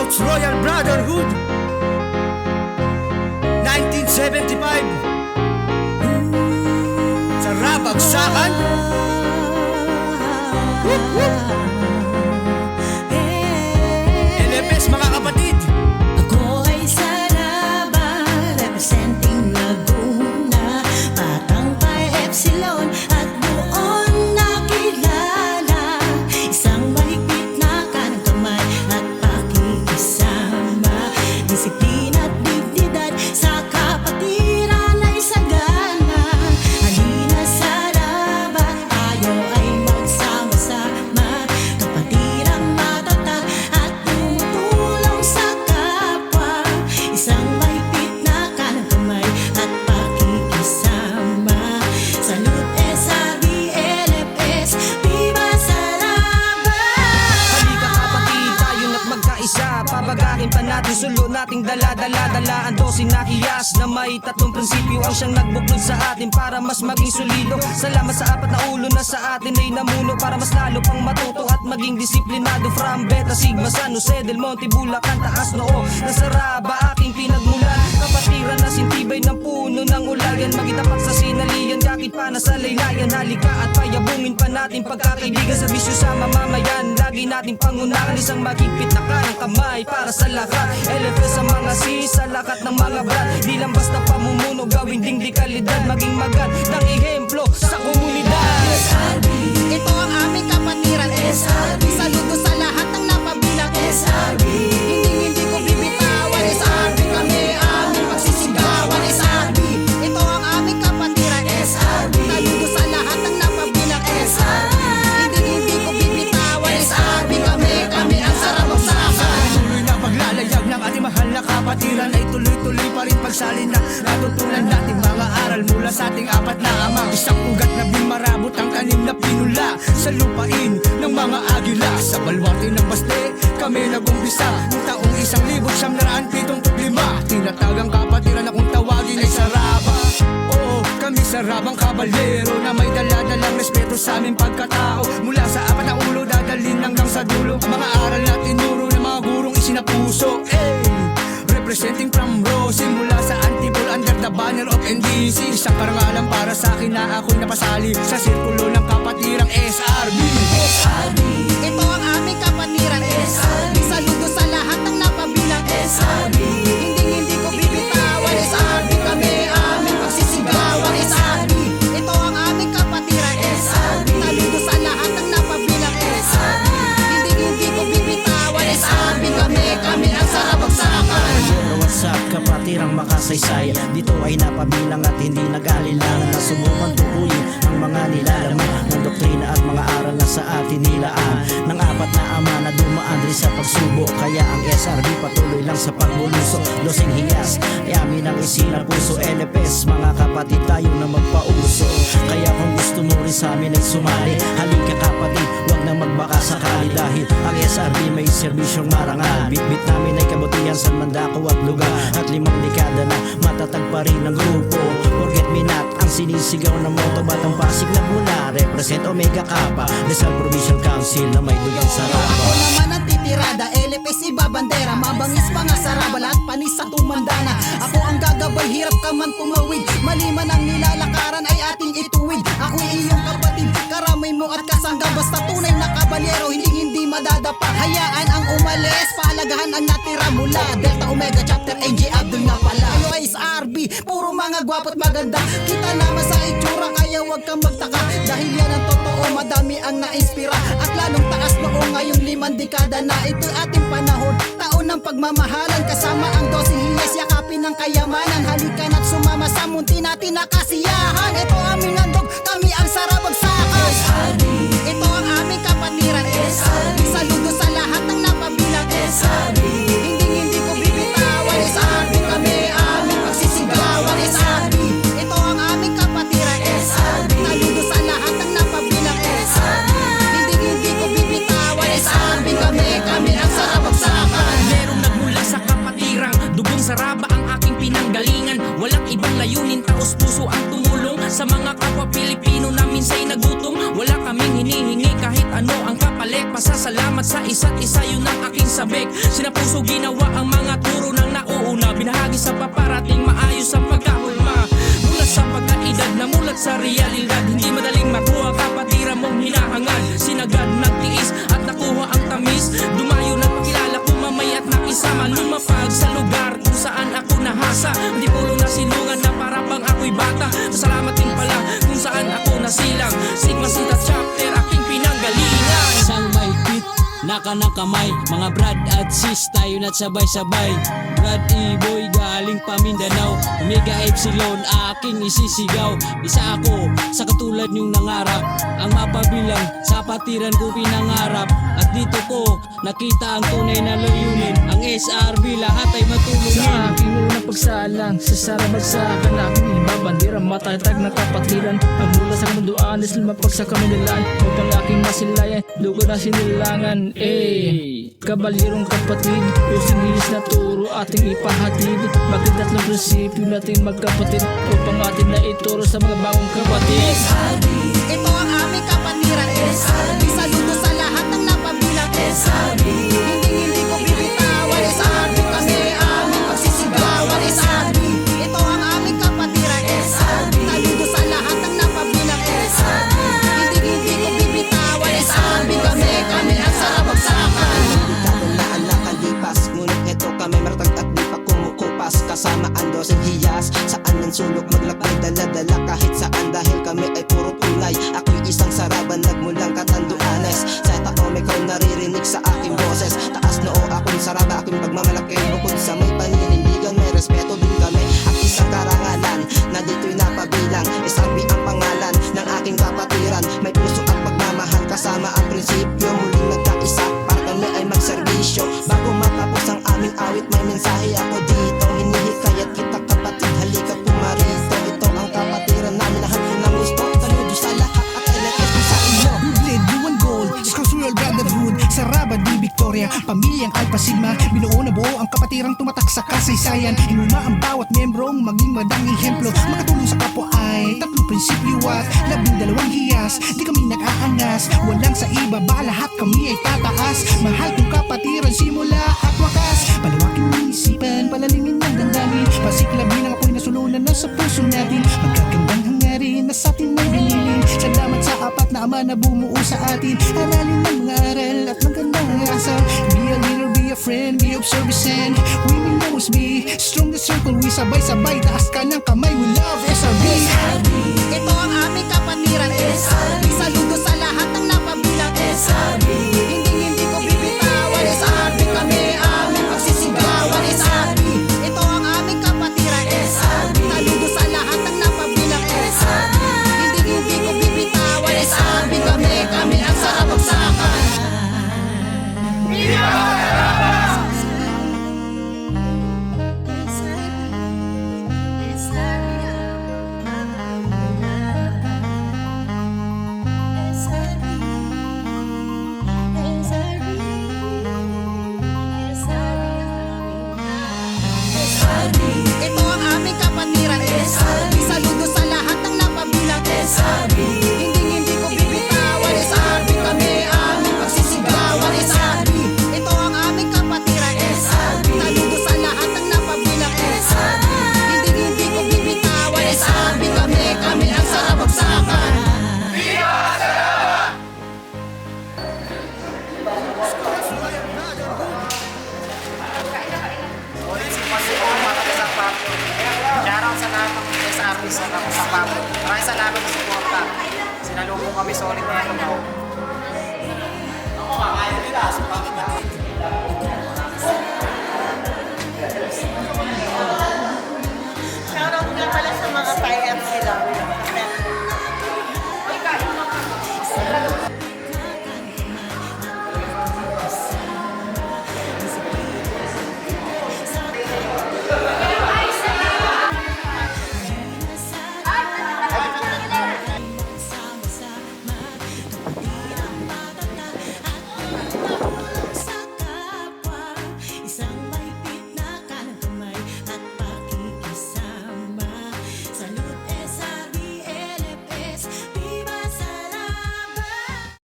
Roots Royal Brotherhood 1975 sa Rabagsakan. LFS mga kapatid. Ako ay Saraba, representing Laguna, Batang Pi Epsilon at buon nakilala. Isang mahigpit na kanang kamay at pakikisama, disiplina at dignidad sa kapatiran ay sagana. Halina Saraba, tayo ay magsama-sama, kapatirang matatag at tumutulong sa kapwa. Isang mahigpit na kanang kamay at pakikisama. Salute SRB, LFS, Viva Saraba! Halika kapatid, tayo na't magkaisa. Pabagahin pa natin, sulo nating dala-dala-dala ang dosin na hiyas na may tatlong prinsipyo ang siyang nagbuklod sa atin para mas maging solido. Salamat sa apat na ulo na sa atin ay namuno para mas lalo pang matuto at maging disiplinado. From Beta Sigma, San Jose del Monte, Bulacan, taas noo na Saraba aking pinagmulan. Kapatiran na sintibay ng puno ng ulayan, magitapat sa sinalian, kakit pa na sa laylayan. Halika at payabungin pa natin pagkakaibigan sa bisyo sa mamamayan. Lagi natin pangunahan isang mahigpit na kanang kamay para sa lahat. LFS sa mga sa lakat ng mga brad. Di lang basta pamumuno, gawing dingdikalidad, maging magandang ehemplo sa komunidad. SRB, ito ang aming kapatiran. SRB, saludo sa lahat ng napabilang. SRB, hindi ko bibitawan. SRB, kami aming pagsisigawan. SRB, ito ang aming kapatiran. SRB, saludo sa lahat ng napabilang. SRB, hindi ko bibitawan. SRB, kami ang sarabagsakan. Tuloy na paglalayag ng ating mahal na kapatiran ay tuloy-tuloy pa rin pagsalin na natutunan natin mga aral mula sa ating apat na ama. Isang ugat na bimarabot ang tanim na pinula sa lupain ng mga agila. Sa balwarte ng Baste kami nag-umpisa noong taong 1975. Tinatagang kapatiran na kung tawagin ay Saraba. Oo, kami Sarabang kabalero na may dala-dalang respeto sa aming pagkatao. Mula sa apat na ulo dadalhin hanggang sa dulo ang mga aral na tinuro ng mga gurong isinapuso. Representing from Rose, mula sa Antipolo under the banner of NDC. Isang karangalan para sa akin na ako'y napasali sa sirkulo ng kapatirang SRB. SRB, ito ang aming kapatiran. SRB, saludo sa lahat ng napabilang. SRB, hindi ko bibitawan. SRB, kami aming pagsisigawan. SRB, ito ang aming kapatiran. SRB, saludo sa lahat ng napabilang. SRB, hindi ko bibitawan. SRB, kami ang sarabagsakan. Sa kapatirang makasaysay, dito ay napabilang at hindi nag-alilangan na subukan tukuyin ang mga nilalaman ng doktrina at mga aral na sa atin nilaan ng apat na ama na dumaan rin sa pagsubok. Kaya ang SRB patuloy lang sa pagbulusok. Dosing hiyas ay amin ang isinapuso. LFS, mga kapatid tayo na magpauso. Kaya kung gusto mo rin sa amin ay sumali, halika kapatid, wag na magbaka sakali. Dahil ang SRB may serbisyong marangal. Bitbit namin ay kabutihan sa Mandako at lugar at 5 dekada na matatag pa rin ang grupo. Forget me not ang sinisigaw ng moto, Batang Pasig na mula. Represent Omega Kappa, Rizal Provincial Council na may dugang Saraba. Ako naman ang titirada, LFS iba bandera, mabangis mga Saraba, lahat panis sa tumandana. Ako ang gagabay, hirap ka man tumawid, mali man ang nilalakaran ay ating ituwid. Ako'y iyong kapatid, karamay mo at kasangga, basta tunay na kabalyero, hindi madadapa. Hayaan ang umalis, pahalagahan ang natira mula Delta Omega Chapter NG Abdul na pala. Ayo ay SRB, puro mga gwapo't maganda, kita naman sa itsura kaya wag kang magtaka. Dahil yan ang totoo, madami ang naispira at lalong taas noong ngayong 5 dekada na. Ito ating panahon, taon ng pagmamahalan, kasama ang dosing hiyas, yakapin ng kayamanan. Halika na't sumama sa munti natin na kasiyahan. Ito aming handog, kami ang sarabagsakan. SRB, ito ang aming kapatiran. SRB, saludo sa lahat ng napabilang. SRB, hindi ko bibitawan. SRB, kami aming pagsisigawan. SRB, ito ang aming kapatiran. SRB, saludo sa lahat ng napabilang. SRB, hindi ko bibitawan. SRB, kami ang sarabagsakan. Merong nagmula sa kapatirang dugong Saraba ang aking pinanggalingan. Walang ibang layunin, taos puso ang tumulong sa mga kapwa Pilipino na minsay nagutom. Wala kaming hinihingi kahit ano ang kapalit. pasasalamat sa isa't isa, yun ang aking sabik. Sinapuso ginawa ang mga turo ng nauuna, binahagi sa paparating maayos ang pagkahulma. Mulat sa pagkaedad na mulat sa realidad, hindi madaling makuha kapatiran mong hinahangad. Sinagad, nagtiis at nakuha ang tamis, dumayo na pagkilala ko mamay at nakisama. Lumapag sa lugar kung saan ako nahasa, hindi pulo na sinungan na para bang ako'y bata. Salamat din pala kung saan ako nasilang, Sigma Sita Chapter aking pinanggalingan. Isang may beat, naka ng kamay, mga brad at sis tayo na't sabay-sabay. Brad E-boy galing pa Mindanao, Omega Epsilon aking isisigaw. Isa ako sa katulad niyong nangarap, ang mapabilang sa patiran ko pinangarap. At dito ko nakita ang tunay na layunin, ang SRB lahat ay matulungin. Sa aking unang pagsalang sa sarabagsakan, aking ibabandira matatag ng kapatiran. Ang mula sa munduan is lumapag sa kamilalaan, upang aking masilayan lugar na sinilangan. Kabalirong kapatid, using hihis na turo ating ipahatid. Bakit tatlong prinsipyo natin magkapatid, upang atin na ituro sa mga bagong kapatid. Ito ang aming kapatiran, saludo sa lahat ng napabilang. Hindi ko bibitawan, SRB kami aming pagsisigawan. SRB, ito ang aming kapatiran, saludo sa lahat ng napabilang. Hindi ko bibitawan, SRB kami ang sarabagsakan. Dekada na ang nakalipas, ngunit ito kami maratag at di pa kumukupas. Kasama ang doseng hiyas, saan ng sulok maglakbay, dala-dala kahit saan. Dahil kami ay puro tunay, ako'y isang saraban nagmulang Katanduanes. Sa taong ikaw naririnig sa aking boses, taas noo akong saraba, aking pagmamalaki. Bukod sa may paninindigan, may respeto din kami. At isang karangalan na dito'y napabilang, SRB ang pangalan ng aking kapatiran. May puso at pagmamahal kasama ang prinsipyo, muling nagkaisa para kami ay magserbisyo. Bago matapos ang aming awit, may mensahe ako dito. Hinihikayat kita kapatid, halika pumarito. Ito ang kapatiran namin, lahat ko ng gusto. Saludo sa lahat at LFS sa inyo. Blue Blue and Gold, Crossroyal Brotherhood, Saraba di Victoria, pamilyang Alpha Sigma, binuo na buo ang kapatirang tumatak sa kasaysayan. Inuma ang bawat membrong maging madang ehemplo, makatulong sa kapwa ay tatlong prinsipyo at 12 hiyas. Di kami nag-aangas, walang sa iba ba, lahat kami ay tataas. Mahal kong kapatiran simula at wakas, palawakin ng isipan, palalimin ng damdamin, pasiklabin ang apoy na sulunan na sa puso natin. Magagandang hangarin na sa atin may binilin. Salamat sa apat na ama na bumuo sa atin, aralin ng mga aral at magandang asal. Be a leader, be a friend, be of service and we will always be strong the circle. We sabay-sabay, taas ka ng kamay, we love SRB. Ito ang aming kapatiran, saludo sa lahat ng napabilang. Hindi ko bibitawan, SRB kami aming pagsisigawan. SRB, ito ang aming kapatiran, saludo sa lahat ng napabilang. Hindi ko bibitawan, SRB kami ang sarabagsakan. Ito ang aming kapatiran, saludo sa lahat ng napabilang. Hindi ko bibitawan, SRB kami aming pagsisigawan. SRB, ito ang aming kapatiran, saludo sa lahat ng napabilang. Hindi ko bibitawan, SRB kami ang sarabagsakan. Shoutout sa lahat ng SRB sa Sapato. Maraming salamat sa suporta. Sinalubong kami solid na ito.